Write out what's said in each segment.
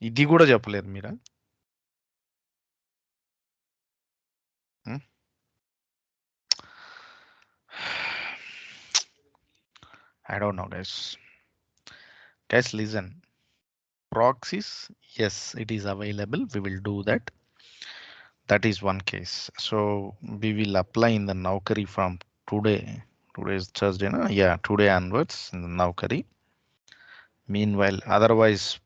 ఇది కూడా చెప్పలేరు మీరా? Hmm? I don't know, guys. Guys, listen. Proxies, yes, it is available. We will do that. That is one case. So we will apply in the Naukari from today. Today is Thursday, no? Yeah, today onwards in the Naukari. Meanwhile, otherwise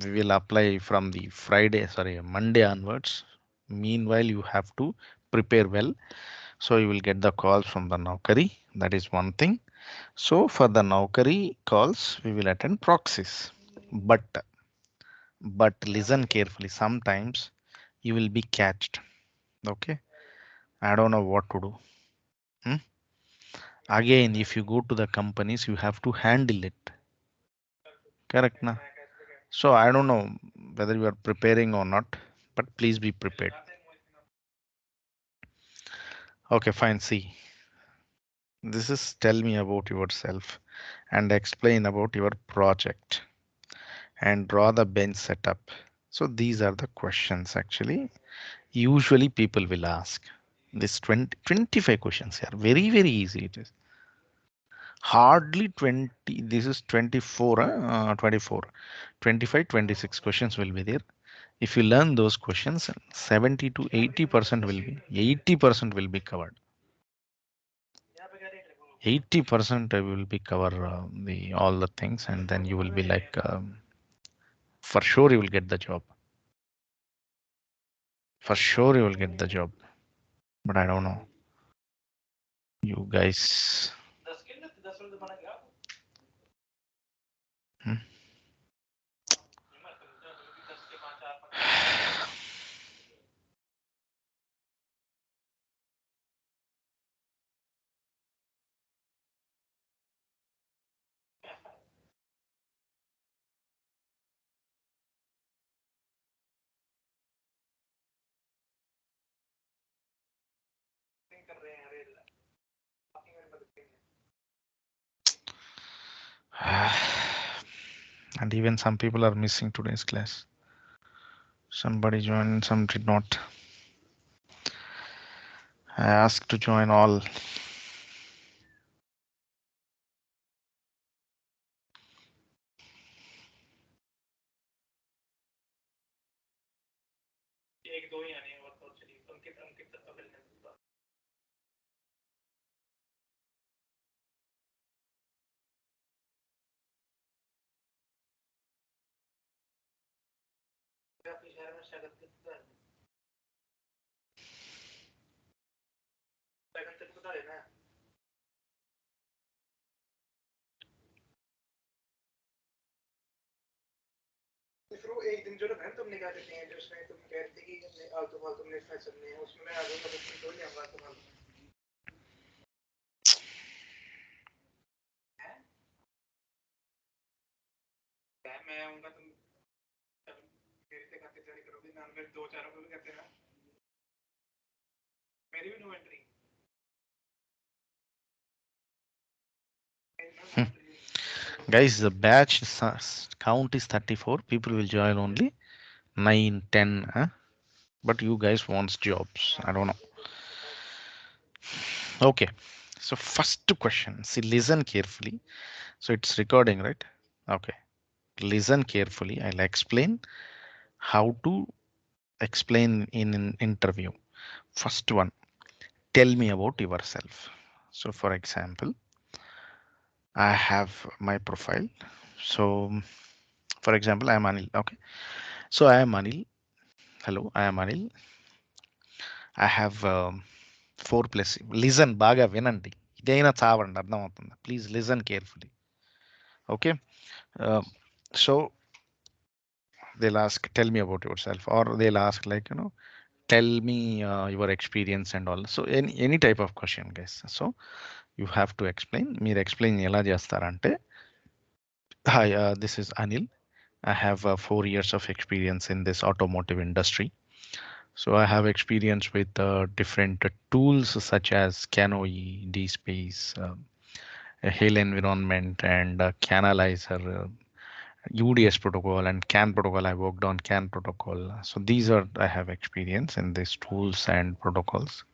we will apply from the Friday, sorry, Monday onwards. Meanwhile, you have to prepare well. So you will get the calls from the Naukari. That is one thing. So for the Naukari calls, we will attend proxies. But listen carefully. Sometimes you will be catched. Okay. I don't know what to do. Hmm? Again, if you go to the companies, you have to handle it. Correct, na? So I don't know whether you are preparing or not, but please be prepared. Okay, fine. See, this is tell me about yourself and explain about your project and draw the bench setup. So these are the questions actually. Usually people will ask this 20, 25 questions here. Very, very easy it is. Hardly 20. This is 24, 24, 25, 26 questions will be there. If you learn those questions, 70 to 80% will be 80% will be covered. 80% will be cover the all the things, and then you will be like for sure you will get the job. For sure you will get the job. But I don't know. You guys. Hmm? And even some people are missing today's class. Somebody joined, some did not. I asked to join all. Hmm. Guys, the batch count is 34. People will join only 9, 10. Huh? But you guys wants jobs. I don't know. Okay. So first question. See, listen carefully. So it's recording, right? Okay. Listen carefully. I'll explain how to explain in an interview. First one, tell me about yourself. So for example, I have my profile. So for example, I am Anil. Okay. So I am Anil. Hello, I am Anil. I have 4 plus. Listen, బాగా వినండి. ఇదైనా చావండి అర్థమవుతుంది. Please listen carefully. Okay. Uh, so they'll ask, tell me about yourself, or they'll ask like, tell me your experience and all. So any type of question, guys. So you have to explain. మీరు explain ఎలా చేస్తారంటే, hi, this is Anil. I have 4 years of experience in this automotive industry. So I have experience with different tools such as Canoe, DSpace, Hail Environment, and Canalizer, UDS protocol and CAN protocol. I worked on CAN protocol. So these are, I have experience in these tools and protocols.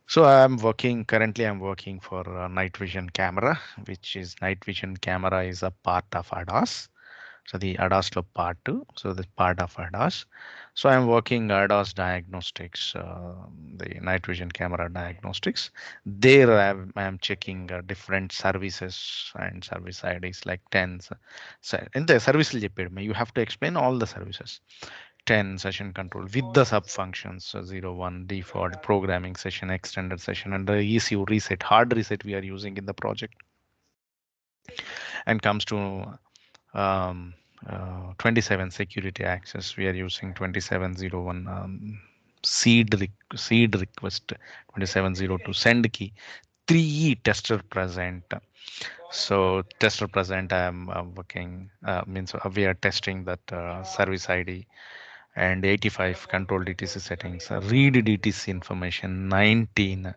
So currently I'm working for night vision camera, which is night vision camera is a part of ADAS. So the ADAS Loop part 2. So this part of ADAS. So I'm working ADAS diagnostics, the night vision camera diagnostics. There I'm checking different services and service IDs like 10s. So in the service you have to explain all the services. 10 session control with the sub functions, so 0 1 default programming session, extended session, and the ECU reset, hard reset we are using in the project. And comes to 27 security access, we are using 2701 seed request, 2702 send key, 3E tester present. So tester present, I am working, means we are testing that service ID, and 85 control DTC settings, read DTC information 19,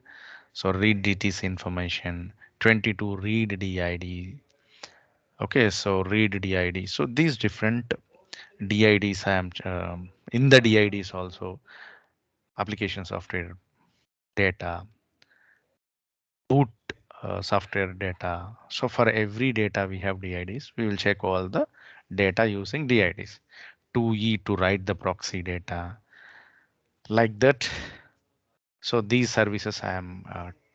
so read DTC information 22, read DID. Okay, so read DID. So these different DIDs I am in the DIDs also application software data, boot software data. So for every data we have DIDs. We will check all the data using DIDs. 2E to write the proxy data like that. So these services I am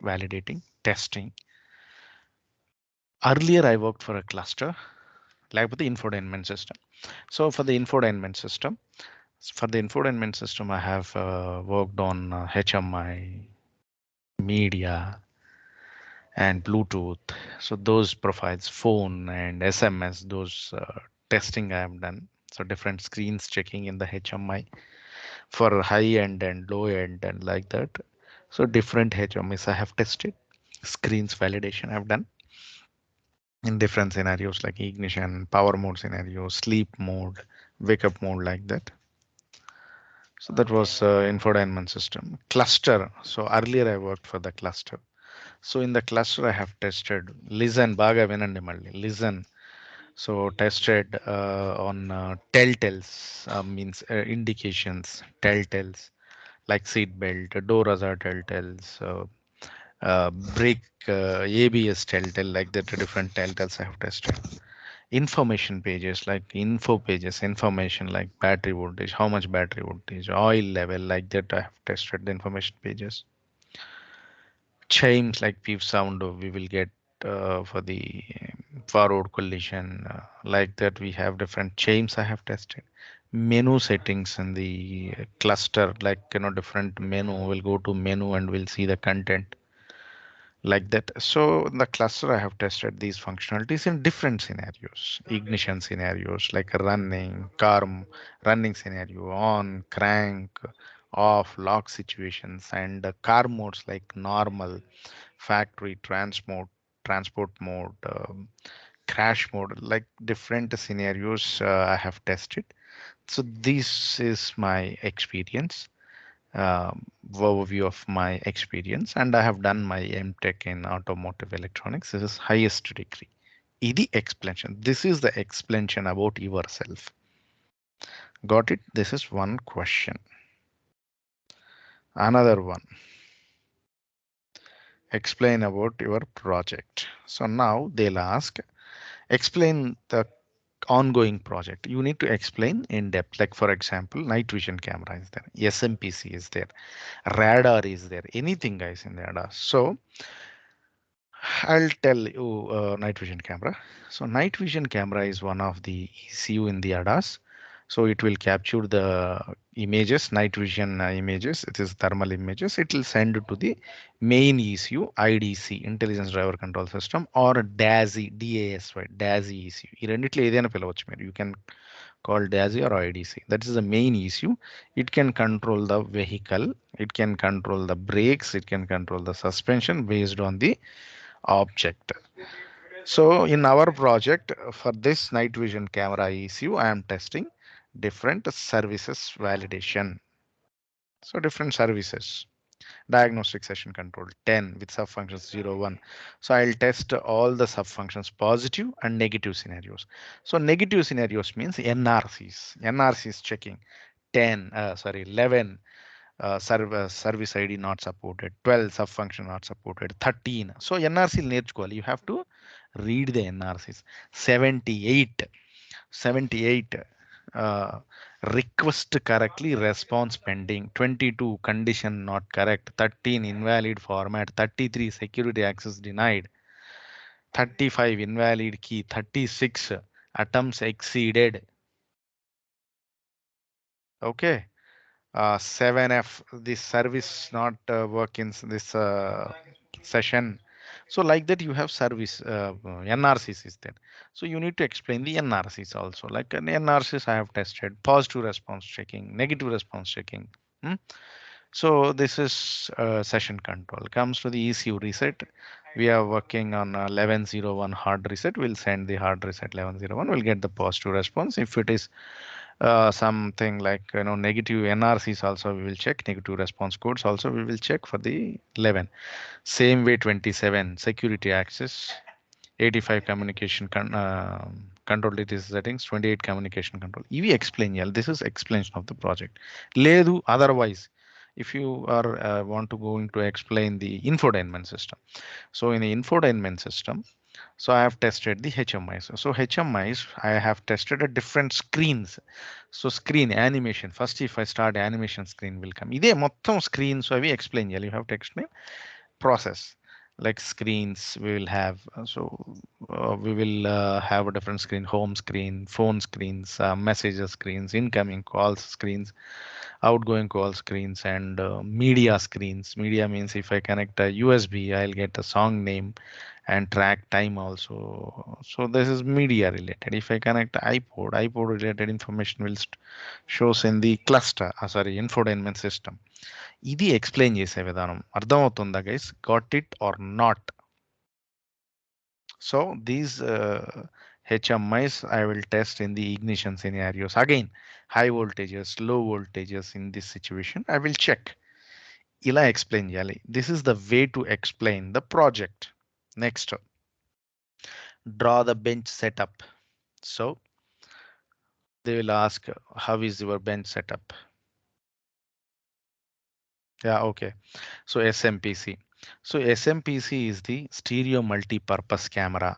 validating, testing. Earlier I worked for a cluster like with the infotainment system. So for the infotainment system, I have worked on HMI, media, and Bluetooth. So those profiles, phone and SMS, those testing I have done. So different screens checking in the HMI for high end and low end and like that. So different HMIs I have tested. Screens validation I've done in different scenarios like ignition, power mode scenario, sleep mode, wake up mode like that. So that was infotainment system. Cluster. So earlier I worked for the cluster. So in the cluster I have tested listen, baga vinandi malli, listen. So tested on telltales, means indications, telltales like seat belt, door hazard telltales, brake, ABS telltale, like that. Different telltales I have tested. Information pages like info pages, information like battery voltage, how much battery voltage, oil level, like that. I have tested the information pages. Chimes like beep sound we will get for the forward collision, like that. We have different chimes I have tested. Menu settings in the cluster, like different menu, will go to menu and we'll see the content like that. So in the cluster, I have tested these functionalities in different scenarios, ignition scenarios like running, running scenario, on, crank, off, lock situations, and car modes like normal, factory, transport mode, crash mode, like different scenarios I have tested. So this is my experience, overview of my experience, and I have done my MTech in automotive electronics. This is highest degree. The explanation. This is the explanation about yourself. Got it? This is one question. Another one. Explain about your project. So now they'll ask, explain the ongoing project. You need to explain in depth. Like for example, night vision camera is there, SMPC is there, radar is there, anything guys in the radar. So I'll tell you night vision camera. So night vision camera is one of the ECU in the ADAS. So it will capture the images, night vision images. It is thermal images. It will send it to the main ECU, IDC, Intelligence Driver Control System, or DASI, DASY, DASI ECU. ఈ రెండిట్లో ఏదైనా పిలవచ్చు మీరు. You can call DASI or IDC. That is the main ECU. It can control the vehicle. It can control the brakes. It can control the suspension based on the object. So in our project for this night vision camera ECU, I am testing different services validation. So different services. Diagnostic session control 10 with subfunctions 0, 1. So I'll test all the subfunctions positive and negative scenarios. So negative scenarios means NRCs. NRCs checking 10, 11 service ID not supported, 12 subfunction not supported, 13. So NRC నేర్చుకోవాలి. You have to read the NRCs. 78 uh, request correctly, response pending, 22 condition not correct, 13 invalid format, 33 security access denied, 35 invalid key, 36 attempts exceeded. Okay. 7F, this service not work in this session. So like that you have service NRCs is there. So you need to explain the NRCs also. Like an NRCs I have tested, positive response checking, negative response checking. Hmm? So this is session control. Comes to the ECU reset. We are working on 1101 hard reset. We'll send the hard reset 1101. We'll get the positive response. If it is something like negative NRCs also we will check, negative response codes also we will check for the 11. Same way 27 security access, 85 communication control details settings, 28 communication control. EV explain yeah, this is explanation of the project. Ledu otherwise if you are want to go into explain the infotainment system. So in the infotainment system, so I have tested the HMIs. So HMIs, I have tested at different screens. So screen animation. First, if I start animation screen will come. ఇదే మొత్తం screen. So we explain. You have to explain process. Like screens we will have. We will have a different screen, home screen, phone screens, messenger screens, incoming calls screens, outgoing call screens, and media screens. Media means if I connect a USB, I'll get a song name and track time also. So this is media related. If I connect iPod related information will shows in the cluster, sorry, infotainment system. ఇది explain చేసే విధానం అర్థమవుతుందా guys? Got it or not? So these HMIs I will test in the ignition scenarios. Again, high voltages, low voltages in this situation, I will check. ఇలా explain చేయాలి. This is the way to explain the project. Next, draw the bench setup. So they will ask, how is your bench setup? Yeah, okay. So SMPC. So SMPC is the stereo multi-purpose camera.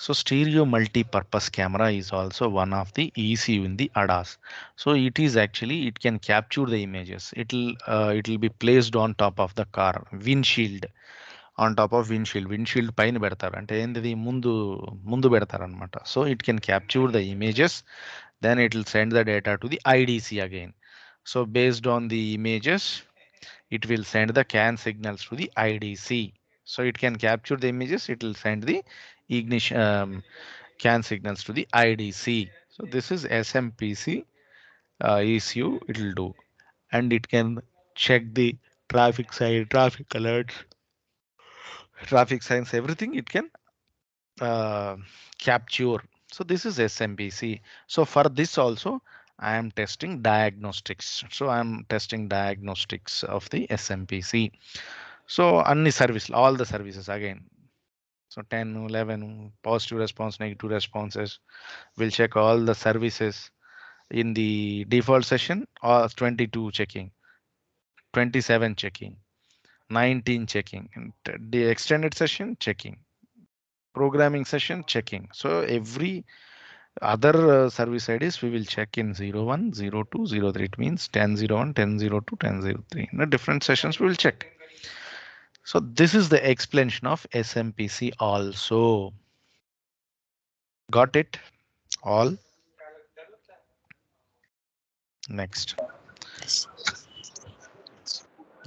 So stereo multi-purpose camera is also one of the ECU in the ADAS. So it is actually, it can capture the images. It'll be placed on top of the car windshield, on top of windshield పైన పెడతారు అంటే ఏంటిది ముందు పెడతారు అన్నమాట. So it can capture the images, then it will send the data to the IDC again. So based on the images, it will send the CAN signals to the IDC. So it can capture the images, it will send the ignition CAN signals to the IDC. So this is SMPC ECU it will do, and it can check the traffic sign, traffic alerts, traffic signs, everything it can uh, capture. So this is SMPC. So for this also I am testing diagnostics. So I am testing diagnostics of the SMPC. So any service, all the services again. So 10, 11 positive response, negative responses. We'll check all the services in the default session, or 22 checking, 27 checking, 19 checking, and the extended session checking, programming session checking. So every other service IDs we will check in 01, 02, 03. It means 1001, 1002, 1003. In the different sessions we will check. So this is the explanation of SMPC also. Got it? All? Next.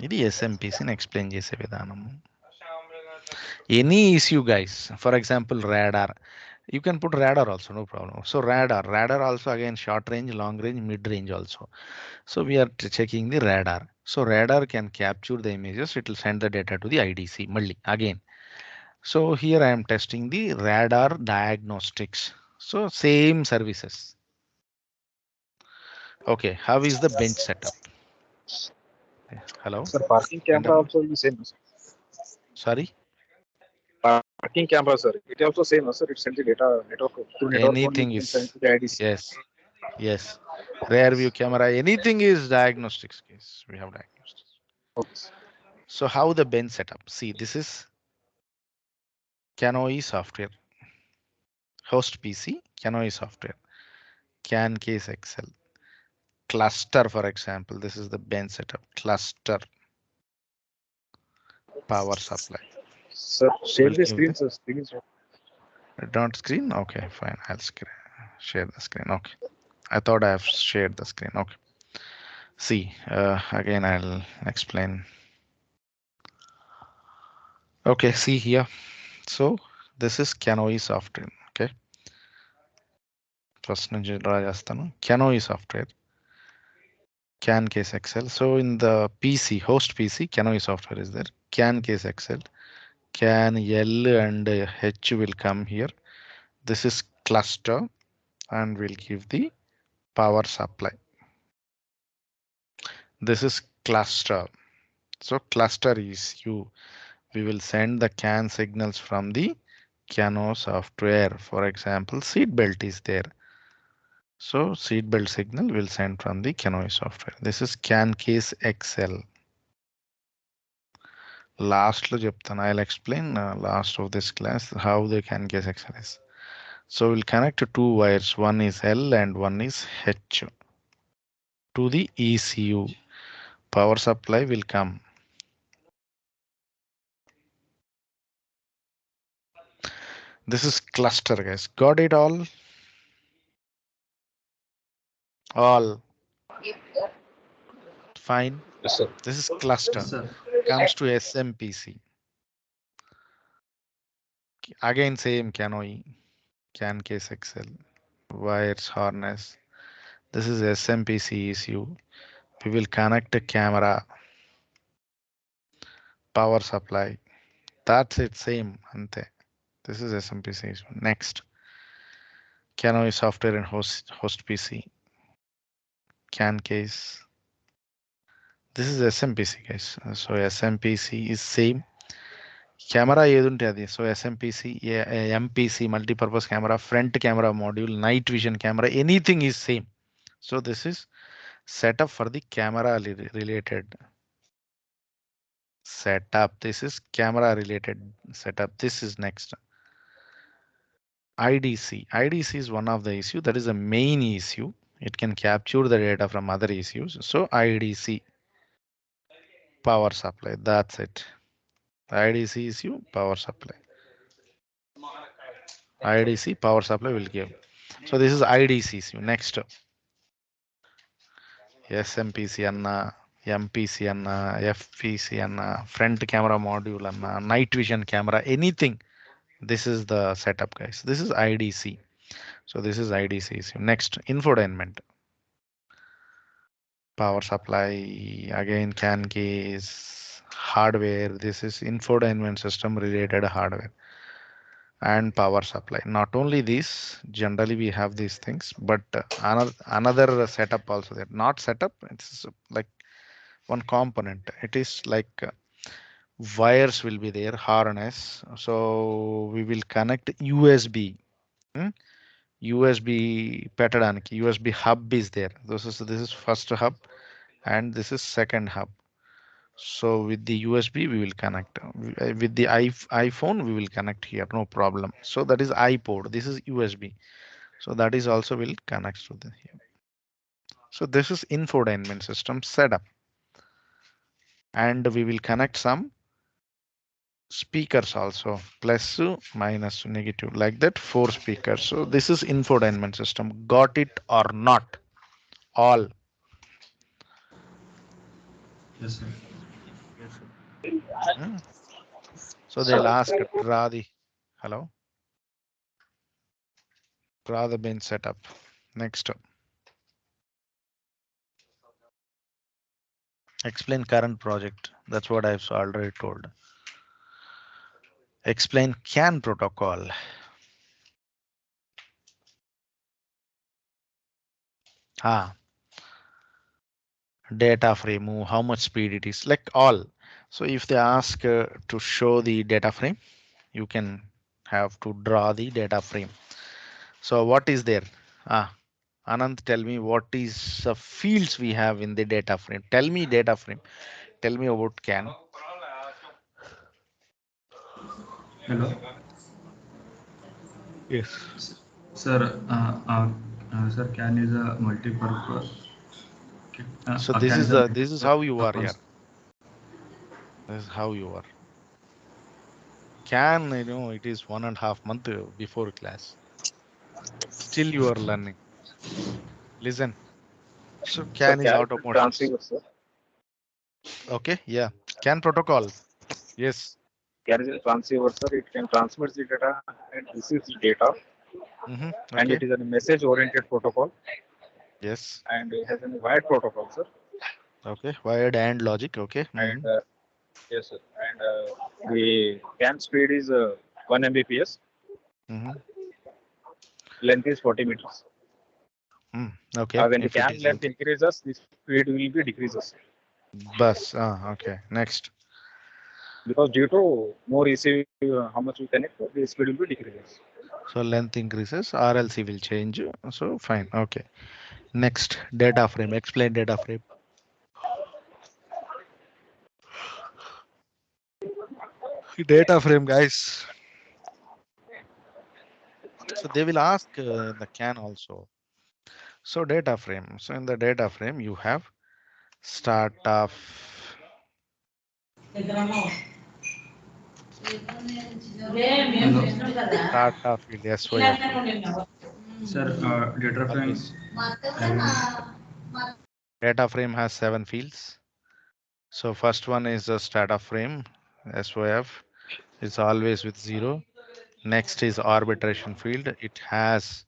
ఇది SMPCని explain చేసే విధానం. Any issue guys, for example radar, you can put radar also, no problem. So radar also again short range, long range, mid range also. So we are checking the radar. So radar can capture the images, it will send the data to the IDC malli again. So here I am testing the radar diagnostics. So same services. Okay, how is the bench setup? Hello. Sir, parking camera NW? also will be same. Sir. Sorry. Parking camera, sir. It also same, sir. It sends the data network through network only. Anything It can send is, to the IDC. yes, yes. Rear view camera, anything is diagnostics case. We have diagnostics. Okay. So how the bench setup? See, this is CANoe software, host PC, CANoe software, CAN case Excel, cluster, for example. This is the bench setup, cluster, power supply. Sir, share We'll the give screen, the sir. Screen is don't screen. Okay, fine. I'll share the screen. Okay. I thought I have shared the screen. Okay. See, again, I'll explain. Okay, see here. So this is CANoe software. Okay. First CANoe software, CAN case Excel. So in the PC, host PC, CANoe software is there. CAN case Excel, CAN L and H will come here. This is cluster and we'll give the power supply. This is cluster. So cluster is you. We will send the CAN signals from the CANoe software. For example, seat belt is there. So seat belt signal will send from the CANoe software. This is CAN case Excel. Last lo చెప్తాను. I'll explain last of this class how the CAN case Excel is. So we'll connect two wires. One is L and one is H to the ECU. Power supply will come. This is cluster, guys. Got it all? All fine. yes, sir. This is cluster. Yes, sir. Comes to SMPC. Again, same CANoe, CAN case Excel, wires harness. This is SMPC ECU. We will connect a camera, power supply. That's it, same. Ante. This is SMPC ECU. Next, CANoe software and host PC, CAN case. This is SMPC, guys. So SMPC is same. Camera ఏదుంటే అది. So SMPC, MPC, multi-purpose camera, front camera module, night vision camera, anything is same. So this is setup for the camera related setup. This is camera related setup. This is next. IDC. IDC is one of the issue. That is a main issue. It can capture the data from other issues. So IDC, power supply. That's it. IDC issue, power supply. IDC, power supply will give. So this is IDC issue. Next, SMPC anna, MPC anna, FPC anna, front camera module anna, night vision camera, anything. This is the setup, guys. This is IDC. So this is IDC issue. Next, infotainment. Power supply, again CAN case, hardware. This is infotainment system related hardware and power supply. Not only this, generally we have these things, but another setup also there. Not setup, it's like one component. It is like wires will be there, harness. So we will connect USB. USB పెట్టడానికి USB hub is there. This is first hub and this is second hub. So with the USB we will connect. With the iPhone we will connect here, no problem. So that is iPod. This is USB. So that is also will connect to the here. So this is infotainment system setup. And we will connect some speakers also, plus, minus, negative, like that, 4 speakers. So this is infotainment system. Got it or not? All. Yes, sir. Hmm. So they'll ask, draw the, hello, draw the bench setup. Next, explain current project. That's what I've already told. Explain CAN protocol. data frame, how much speed it is, like all. So if they ask to show the data frame, you can have to draw the data frame. So what is there? Ah, Anand, tell me what is the fields we have in the data frame. Tell me data frame. Tell me about CAN. Hello, Yes. sir. Sir, CAN is a multi-purpose. So CAN is a this is how you are here. multi-purpose. This is how you are. CAN, it is 1.5 month before class. Still you are learning. Listen. So So CAN is CAN is automotives. transceiver, sir. Okay, yeah. CAN protocol. Yes. CAN is a transceiver, sir. It can transmit the data and receive the data, and Okay. it is a message-oriented protocol, Yes. and it has a wide protocol, sir. Okay. Wired and logic. Okay. And yes, sir. And the CAN speed is 1 Mbps. Mm-hmm. Length is 40 meters. Okay. When the If it CAN is length okay. increases, the speed will be decreases Bus. Okay. Next. because due to more ECU, how much we connect, the speed will be decreases. So length increases, RLC will change. So fine. Okay. Next, data frame. Explain data frame. Data frame, guys. So they will ask the CAN also. So data frame. So in the data frame, you have start of Hello, start of field, SYF field. sir. Data frame Always having data frame has 7 fields. So first one is the start of frame, SYF. It's always with 0. Next is arbitration field. It has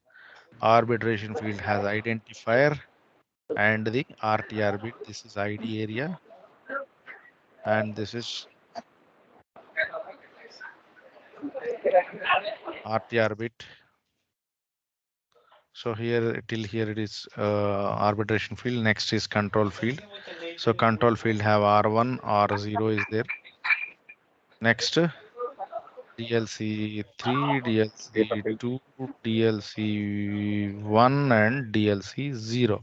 arbitration field has identifier and the RTR bit. This is ID area and this is RTR bit. So here till here it is arbitration field. Next is control field. So control field have R1, R0 is there. Next DLC3, Data field. DLC2, DLC1 and DLC0.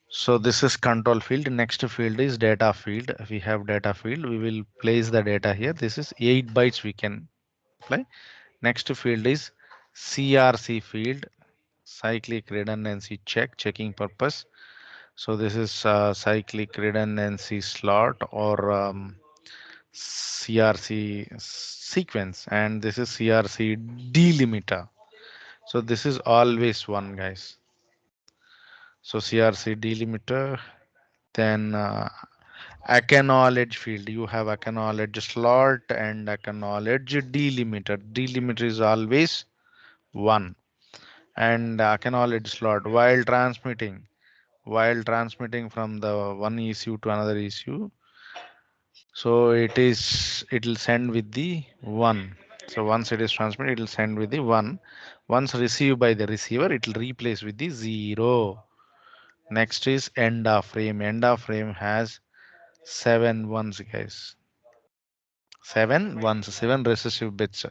So this is control field. Next field is data field. We have data field. We will place the data here. This is 8 bytes we can apply. Next field is CRC field, cyclic redundancy check, checking purpose. So this is cyclic redundancy slot or CRC sequence, and this is CRC delimiter. So this is always one, guys. So CRC delimiter, then acknowledge field. You have acknowledge slot and acknowledge delimiter. Delimiter is always one, and acknowledge slot while transmitting from the one ECU to another ECU. So it will send with the one. So once it is transmitted, it will send with the one. Once received by the receiver, it will replace with the 0. Next is end of frame. End of frame has 7 ones, guys. 7 ones, 7 recessive bits.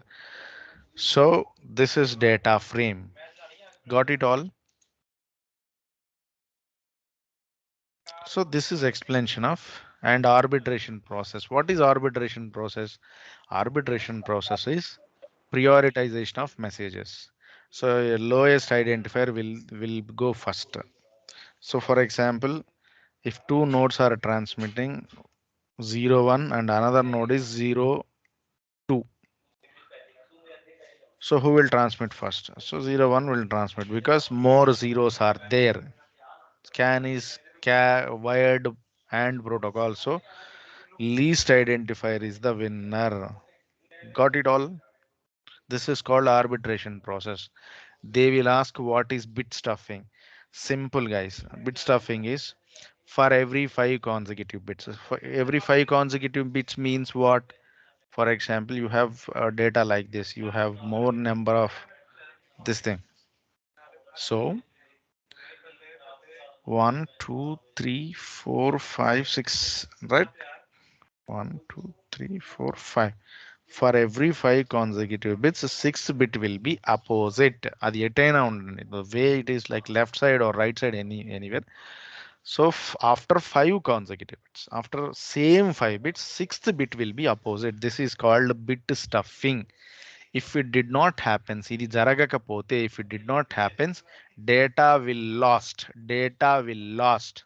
So this is data frame. Got it all? So this is explanation of and arbitration process. What is arbitration process? Arbitration process is prioritization of messages. So a lowest identifier will go first. So for example, if two nodes are transmitting 0 1 and another node is 0 2, so who will transmit first? So 0 1 will transmit because more zeros are there. Scan is wired and protocol. So least identifier is the winner. Got it all? This is called arbitration process. They will ask what is bit stuffing. Simple, guys. Bit stuffing is for every 5 consecutive bits. For every 5 consecutive bits means what? For example, you have data like this. You have more number of this thing. So 1, 2, 3, 4, 5, 6, right? 1, 2, 3, 4, 5. For every 5 consecutive bits, the sixth bit will be opposite. Adi etaina undandi. The way it is like left side or right side anywhere. So after 5 consecutive bits, after same 5 bits, sixth bit will be opposite. This is called bit stuffing. If it did not happen, ఇది జరగకపోతే, if it did not happens, data will lost. Data will lost.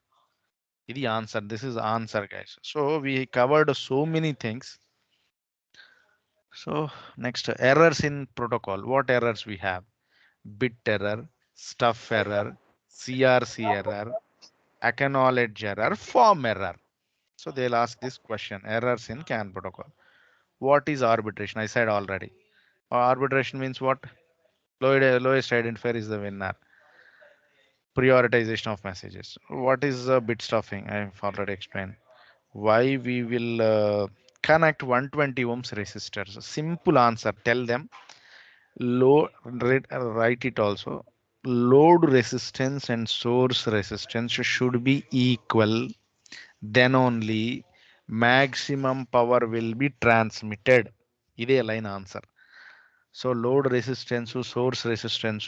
ఇది answer. This is answer, guys. So we covered so many things. So next, errors in protocol. What errors we have? Bit error, stuff error, CRC error, acknowledge error, form error. So they'll ask this question: errors in CAN protocol. What is arbitration? I said already. Arbitration means what? Lowest identifier is the winner. Prioritization of messages. What is bit stuffing? I've already explained. Why we will connect 120 ohms resistors. Simple answer. Tell them load, write it also. Load resistance and source resistance should be equal. Then only maximum power will be transmitted. ఇదే line answer. So load resistance source resistance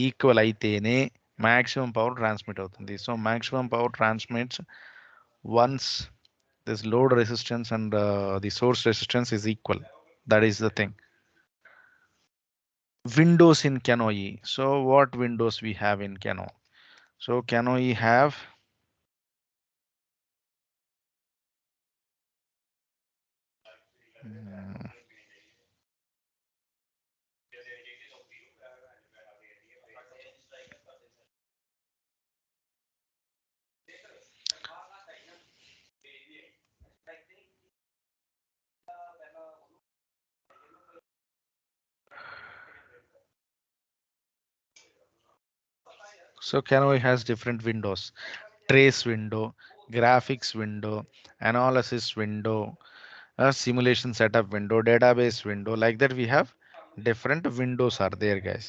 equal అయితేనే maximum power transmit అవుతుంది. So maximum power transmits once this load resistance and the source resistance is equal. That is the thing. Windows in CANoE. So what windows we have in Cano? So CANoE have so CANoE has different windows: trace window, graphics window, analysis window, a simulation setup window, database window. Like that, we have different windows are there, guys.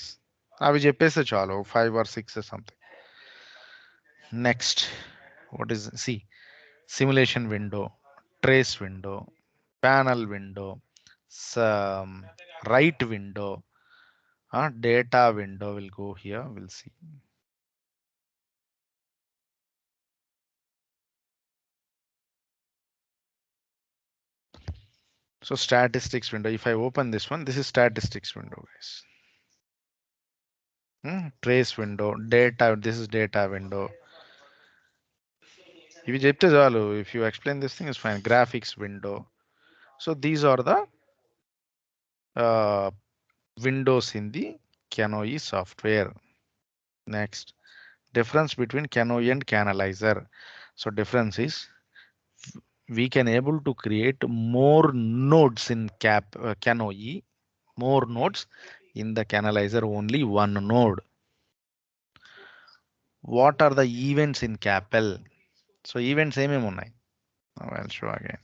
అవి చెప్పేస్తే చాలు 5 or 6 or something. Next, what is see? Simulation window, trace window, panel window, some write window, data window will go here. We'll see. So statistics window. If I open this one, this is statistics window, guys. Trace window, data. This is data window. If you explain this thing, is fine. Graphics window. So these are the windows in the CANoE software. Next, difference between CANoE and Canalizer. So difference is we can able to create more nodes in CANoE, more nodes. In the Canalizer, only one node. What are the events in CAPL? So events ఏమేమి ఉన్నాయి? I'll show again.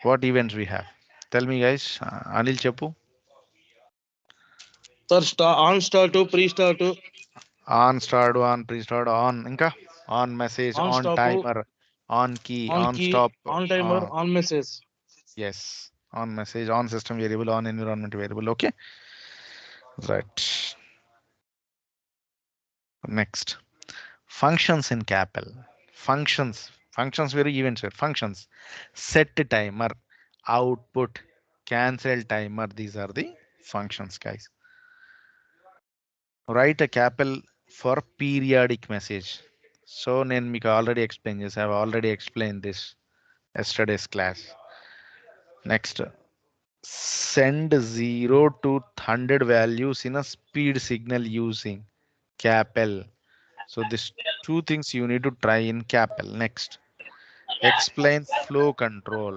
What events we have? Tell me, guys. Anil చెప్పు. Sir, on start to pre-start to On start, on pre-start, on ఇంకా on message, on on stop timer, on key, on key, stop, on timer, on message. yes, on message, on system variable, on environment variable. Okay, right. Next, functions in CAPL. Functions very events were functions. Set timer, output, cancel timer. These are the functions, guys. Write a CAPL for periodic message. So నేను మీకు already explained this. I've already explained this yesterday's class. Next, send 0 to 100 values in a speed signal using CAPL. So these two things you need to try in CAPL. Next, explain flow control.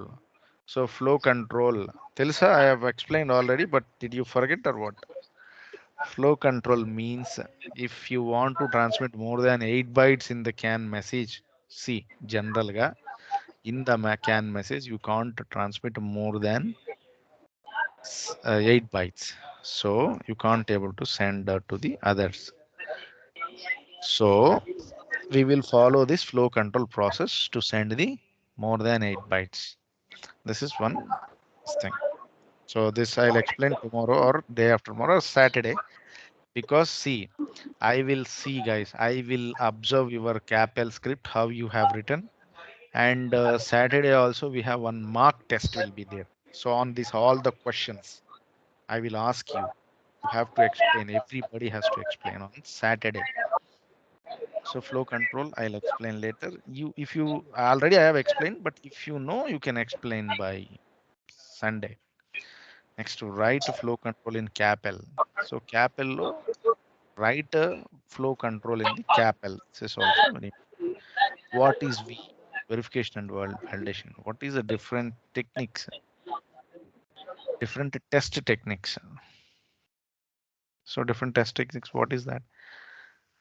So flow control, Telsa, I have explained already, but did you forget or what? Flow control means if you want to transmit more than 8 bytes in the CAN message, see, general ga in the CAN message, you can't transmit more than 8 bytes. So you can't able to send to the others. So we will follow this flow control process to send the more than 8 bytes. This is one thing. So this I'll explain tomorrow or day after tomorrow, Saturday, because see, I will see guys, I will observe your CAPL script, how you have written, and Saturday also we have one mock test will be there. So on this, all the questions I will ask you. You have to explain. Everybody has to explain on Saturday. So flow control, I'll explain later. If you already I have explained, but if you know, you can explain by Sunday. Next to write flow control in CAPL. So CAPL lo write a flow control in the CAPL. This is also very. What is V? Verification and validation. What is the different techniques? Different test techniques. So different test techniques. What is that?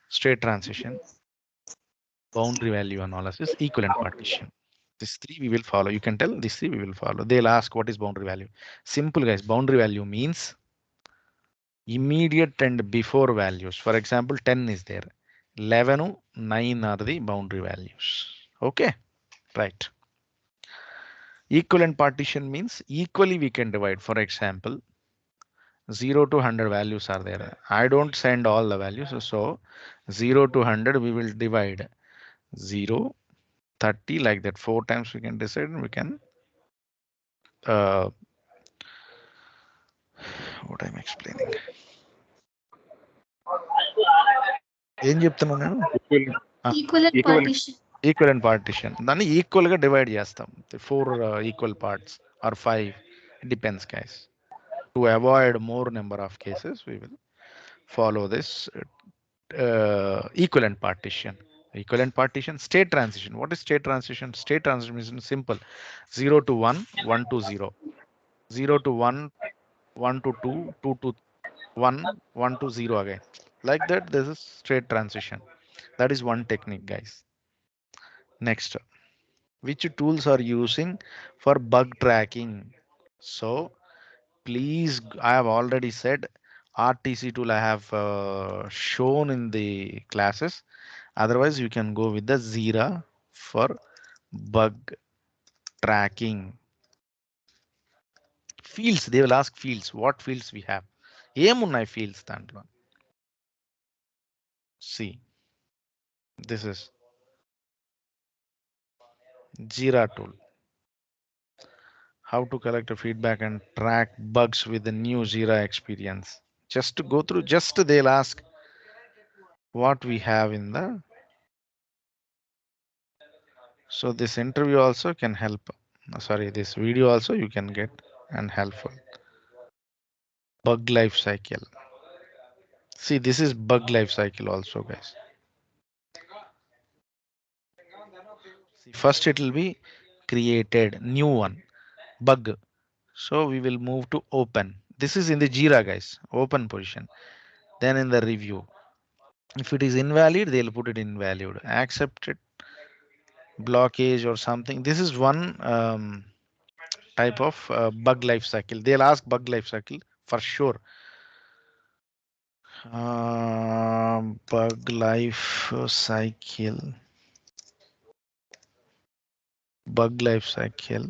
State transition, boundary value analysis, equivalent partition. These three we will follow. You can tell these three we will follow. They'll ask what is boundary value. Simple guys. Boundary value means immediate and before values. For example, 10 is there. 11, 9 are the boundary values. Okay, right. Equivalent partition means equally we can divide. For example, 0 to 100 values are there. I don't send all the values. So 0 to 100 we will divide 0, 30 like that. 4 times we can decide and we can what I'm explaining. ఏం చెప్తున్నా నేను Equivalent. Equivalent. Equivalent partition దాన్ని equal గా divide చేస్తాం 4 equal parts or 5 depends guys to avoid more number of cases we will follow this equivalent partition. Equivalent partition, state transition. What is state transition? State transition is simple. 0 to 1, 1 to 0, 0 to 1, 1 to 2, 2 to 1, 1 to 0 again. Like that, this is state transition. That is one technique, guys. Next, which tools are using for bug tracking? So please, I have already said RTC tool I have shown in the classes. Otherwise, you can go with the Zira for bug tracking. Fields, they will ask fields. What fields we have? ఏమున్నాయి fields దాంట్లో? See, this is Jira tool. How to collect a feedback and track bugs with the new Jira experience. Just to go through, just they'll ask what we have in the. So this interview also can help. Sorry, this video also you can get and helpful. Bug life cycle. See, this is bug life cycle also, guys. See, first it will be created new one bug. So we will move to open. This is in the Jira, guys, open position. Then in the review, if it is invalid, they'll put it invalid. Accepted blockage or something. This is one type of bug life cycle. They'll ask bug life cycle for sure. Bug life cycle. Bug life cycle.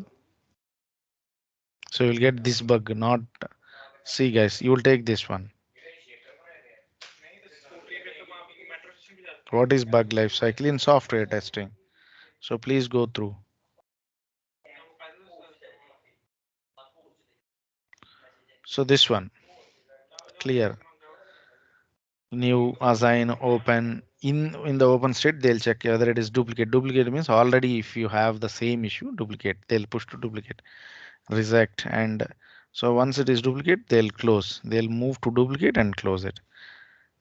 So you'll get this bug, not. See, guys, you will take this one. What is bug life cycle in software testing? So please go through. So this one, clear. New, assign, open. In the open state, they'll check whether it is duplicate. Duplicate means already if you have the same issue, duplicate. They'll push to duplicate, reject, and so once it is duplicate, they'll close. They'll move to duplicate and close it.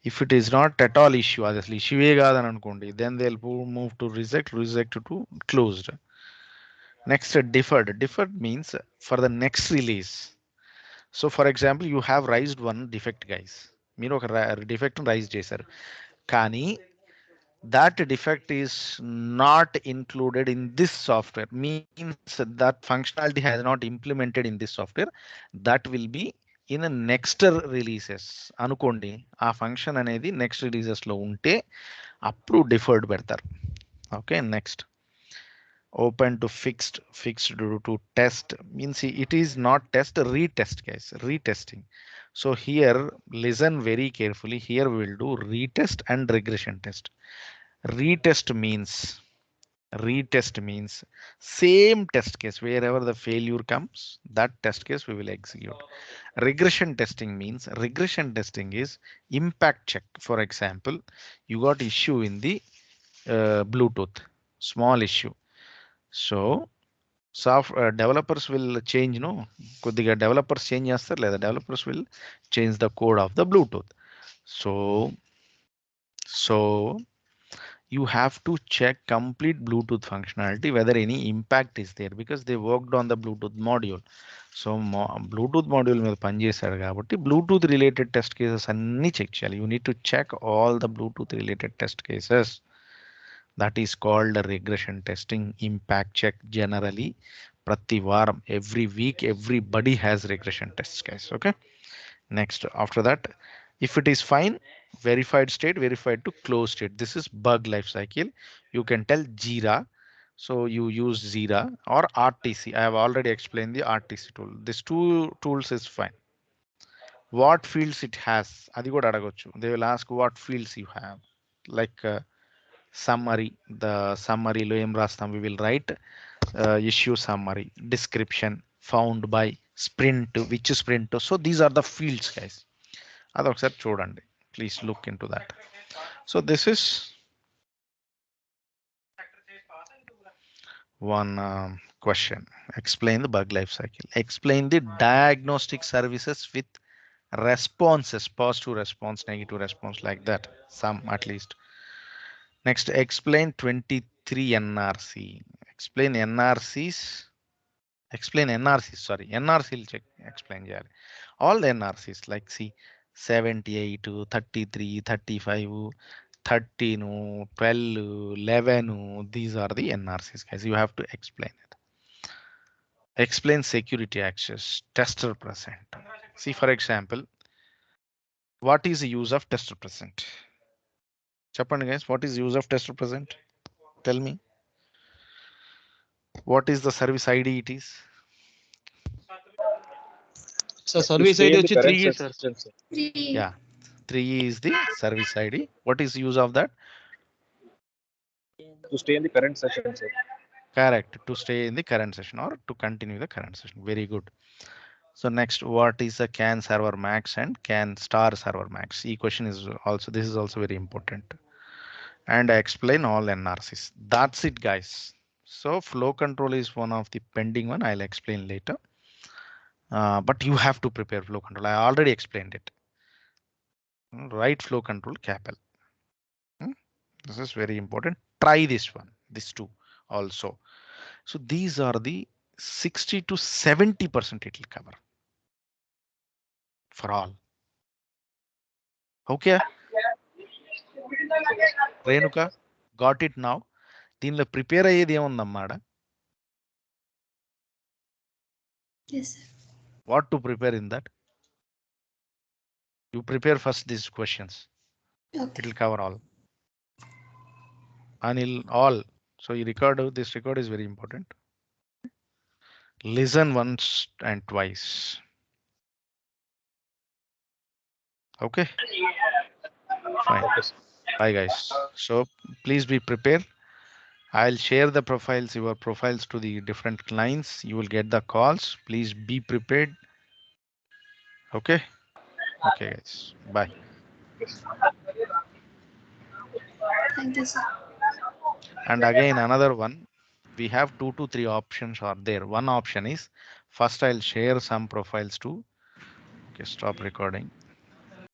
If it is not at all issue, obviously issue then they'll move to reject, reject to closed. Next, deferred. Deferred means for the next release. So for example, you have raised one defect, guys. మీరు ఒక defect rise చేశారు కానీ that defect is not included in this software, means that functionality has not implemented in this software, that will be in next releases అనుకోండి, ఆ function అనేది next releases లో ఉంటే అప్పుడు డిఫర్డ్ పెడతారు. Okay, next open to fixed to test means it is not test, retest guys, retesting. So here listen very carefully, here we will do retest and regression test. Retest means same test case, wherever the failure comes, that test case we will execute. Regression testing means, regression testing is impact check. For example, you got issue in the Bluetooth, small issue. So developers will change no, కొద్దిగా developers change చేస్తారు లేదా developers will change the code of the Bluetooth. So you have to check complete Bluetooth functionality whether any impact is there because they worked on the Bluetooth module. So Bluetooth module మీద పనిచేశాడు కాబట్టి Bluetooth related test cases అన్ని check చేయాలి. You need to check all the Bluetooth related test cases. That is called a regression testing, impact check. Generally prati varam, every week everybody has regression tests guys. Okay, next after that, if it is fine, verified state, verified to closed state. This is bug life cycle. You can tell Jira, so you use Jira or RTC. I have already explained the RTC tool. These two tools is fine. What fields it has, adi kuda adagochu. They will ask what fields you have, like summary. The summary lo em rastam, we will write issue summary, description, found by, sprint, which sprint. So these are the fields guys. Adokasari chudandi, please look into that. So this is one question. Explain the bug life cycle. Explain the diagnostic services with responses, positive response, negative response, like that, some at least. Next, explain 23 NRC. Explain NRCs. Explain NRCs. Sorry, NRC will check. Explain all the NRCs, like see 78, 33, 35, 13, 12, 11. These are the NRCs, guys. You have to explain it. Explain security access, tester present. See, for example, what is the use of tester present? Chappan guys, what is use of tester present? Tell me. What is the service ID it is? Sir, service ID వచ్చి 3 sir. Yeah, 3 is the service ID. What is use of that? To stay in the current session, sir. Correct, to stay in the current session or to continue the current session. Very good. So next, what is a CAN server max and CAN star server max? E question is also, this is also very important. And I explain all NRCs. That's it guys. So flow control is one of the pending one. I'll explain later. But you have to prepare flow control. I already explained it. Right, flow control CAPL. This is very important. Try this one, this two also. So these are the 60 to 70% it will cover for all. Okay, Renuka, got it now? దీనిలో prepare అయ్యేది ఏముందమ్మాడ? Yes, sir. What to prepare in that? You prepare first these questions. Okay. It will cover all. Anil, all. So you record, this record is very important. Listen once and twice. Okay. Fine. Bye guys. So please be prepared. I'll share the profiles, your profiles to the different clients. You will get the calls. Please be prepared. Okay. Okay guys. Bye. Thank you, sir. And again, another one, we have 2 to 3 options are there. One option is, first I'll share some profiles to, okay, stop recording.